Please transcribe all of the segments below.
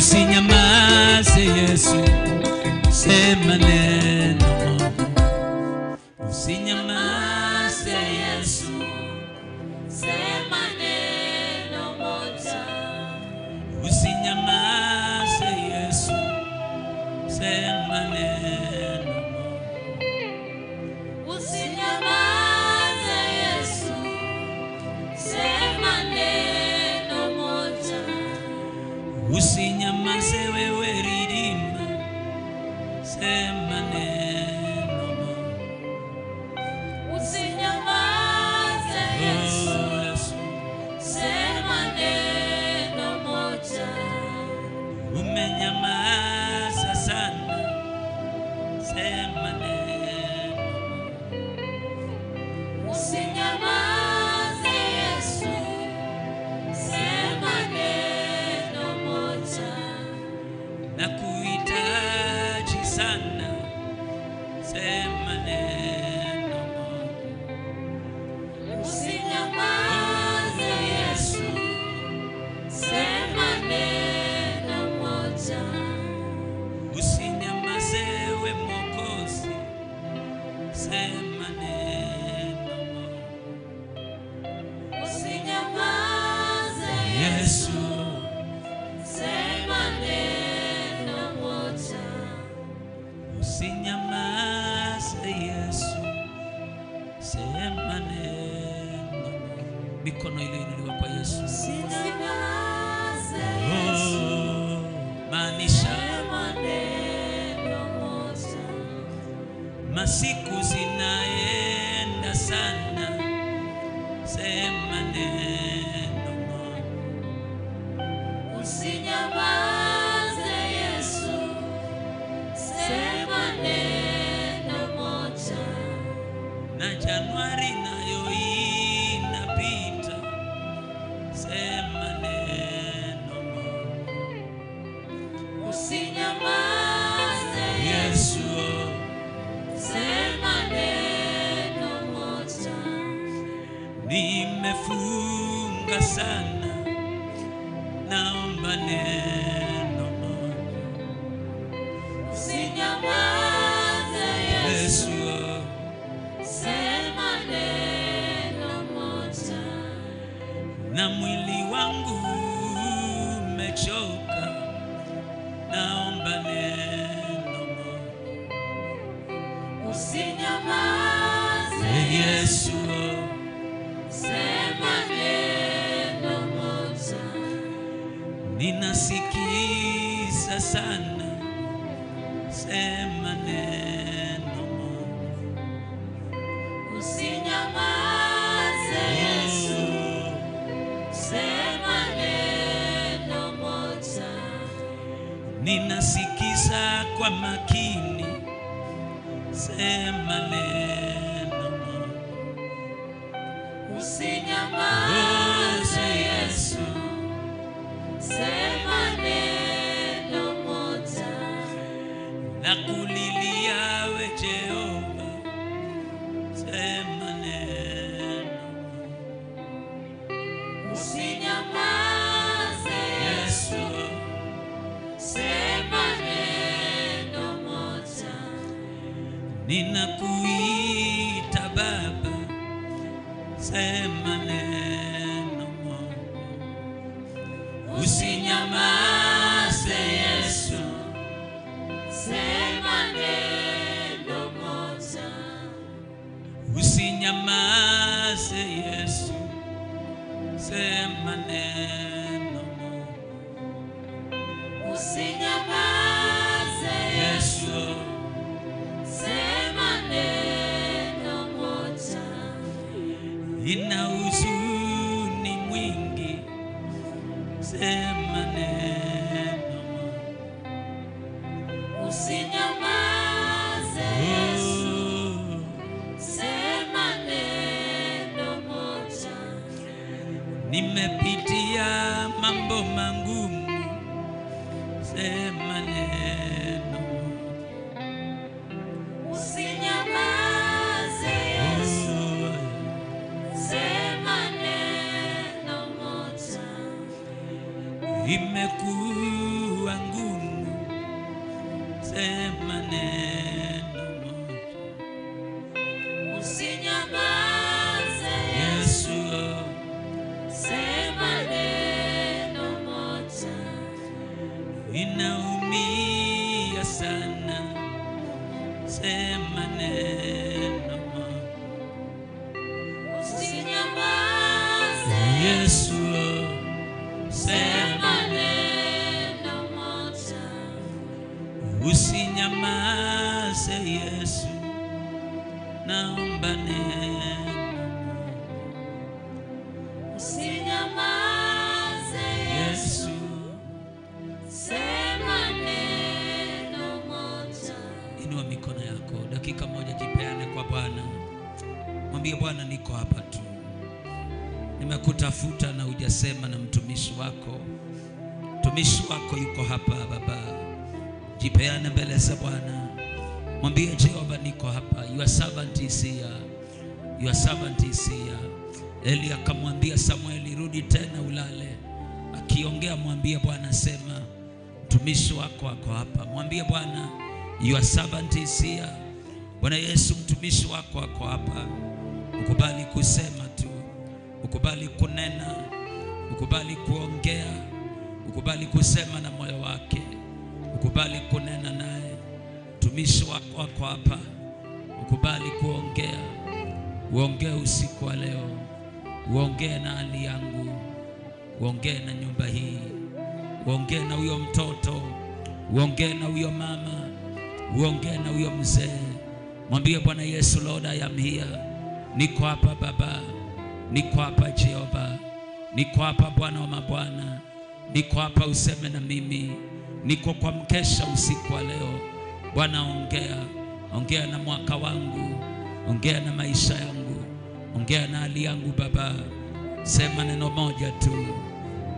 Usinyamaze Yesu, sema neno moja. Usinyamaze Yesu, sema neno moja. Usinyamaze Yesu, sema neno moja. Usinyamaze Yesu, sema neno moja. Usinyamaze wewe Ridima, sema neno moja. Usinyamaze Yesu, sema neno moja. Umenyamaza sana, sema neno moja. Usinyamaze Yesu, sema neno moja. Nakuhitaji sana, sema neno moja. Usinyamaze Yesu, sema neno moja. Usinyamaze we Mwokozi, sema neno moja. Usinyamaze Yesu, sema neno moja. usinyamaze Yesu, sema neno moja. Mikono ile inuliwa kwa Yesu. Usinyamaze Yesu, Maanisha sema neno moja. masiku zinaenda sana, sema neno moja. Usinyamaze Yesu, sema neno moja. Na Januari nayo inapita, sema neno moja. Usinyamaze Yesu, sema neno moja. nimefunga sana, naomba neno moja. Usinyamaze Yesu, Yesu, sema neno moja. na mwili wangu umechoka, naomba neno moja. Usinyamaze Yesu, sema neno moja. ninasikiza sana, sema neno moja. Usinyamaze Yesu, sema neno moja. Ninasikiza kwa makini, sema neno moja. Usinyamaze Yesu, sema neno moja. Nakulilia we Jehova, sema neno moja. Usinyamaze Yesu, sema neno moja. Ninakuita Baba, sema neno moja. Usinyamaze Yesu, sema neno moja. Usinyamaze Yesu, sema neno moja. Usinyamaze Yesu, Yesu, sema neno moja. ina huzuni mwingi, sema neno moja. Usinyamaze Yesu, Oh, sema neno moja. nimepitia mambo magumu, sema neno moja. Usinyamaze Yesu, Oh, sema neno moja. imekuwa imekuwa ngumu, sema neno moja. Usinyamaze Yesu, sema neno moja. inaumia sana, sema neno moja. Usinyamaze Yesu, sema neno moja. usinyamaze Yesu, naomba neno. Usinyamaze Yesu, sema neno moja. inua mikono yako dakika moja, jipeane kwa Bwana. Mwambie Bwana, niko hapa tu, nimekutafuta na hujasema na mtumishi wako. Mtumishi wako yuko hapa Baba, jipeane mbele za Bwana. Mwambie Jehova, niko hapa, your servant is here, your servant is here. Eli akamwambia Samueli, rudi tena ulale. Akiongea mwambie Bwana, sema mtumishi wako ako hapa. Mwambie Bwana, your servant is here. Bwana Yesu, mtumishi wako ako hapa. Ukubali kusema tu, ukubali kunena, ukubali kuongea, ukubali kusema na moyo wake, ukubali kunena naye. Mtumishi wako ako hapa, ukubali kuongea. Uongee usiku wa leo, uongee na hali yangu, uongee na nyumba hii, uongee na huyo mtoto, uongee na huyo mama, uongee na huyo mzee. Mwambie Bwana Yesu, Lord, I am here. Niko hapa Baba, niko hapa Jehova, niko hapa Bwana wa mabwana, niko hapa useme na mimi. Niko kwa mkesha usiku wa leo. Bwana, ongea na mwaka wangu, ongea na maisha yangu, ongea na hali yangu Baba. Sema neno moja tu.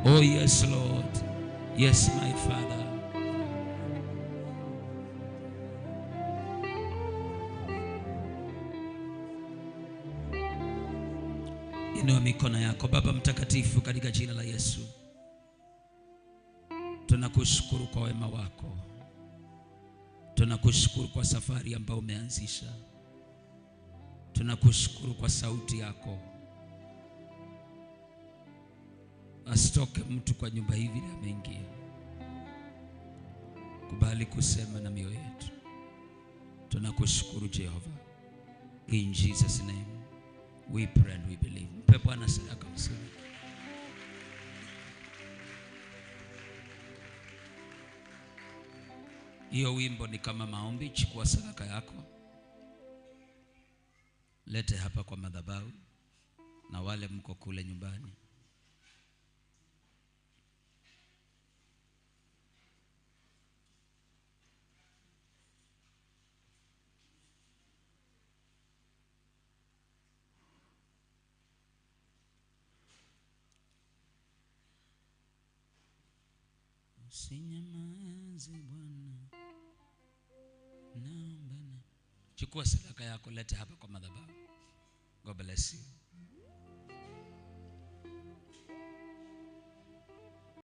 Oh yes Lord, yes my Father. Inua mikono yako. Baba mtakatifu, katika jina la Yesu, tunakushukuru kwa wema wako, tunakushukuru kwa safari ambayo umeanzisha, tunakushukuru kwa sauti yako. Asitoke mtu kwa nyumba hii vile ameingia. Kubali kusema na mioyo yetu. Tunakushukuru Jehova. In Jesus name we pray and we believe. Mpe Bwana sadaka mzuri. Hiyo wimbo ni kama maombi. Chukua sadaka yako, lete hapa kwa madhabahu, na wale mko kule nyumbani, usinyamaze Bwana, naomba. Chukua sadaka yako, lete hapa kwa madhabahu. God bless you.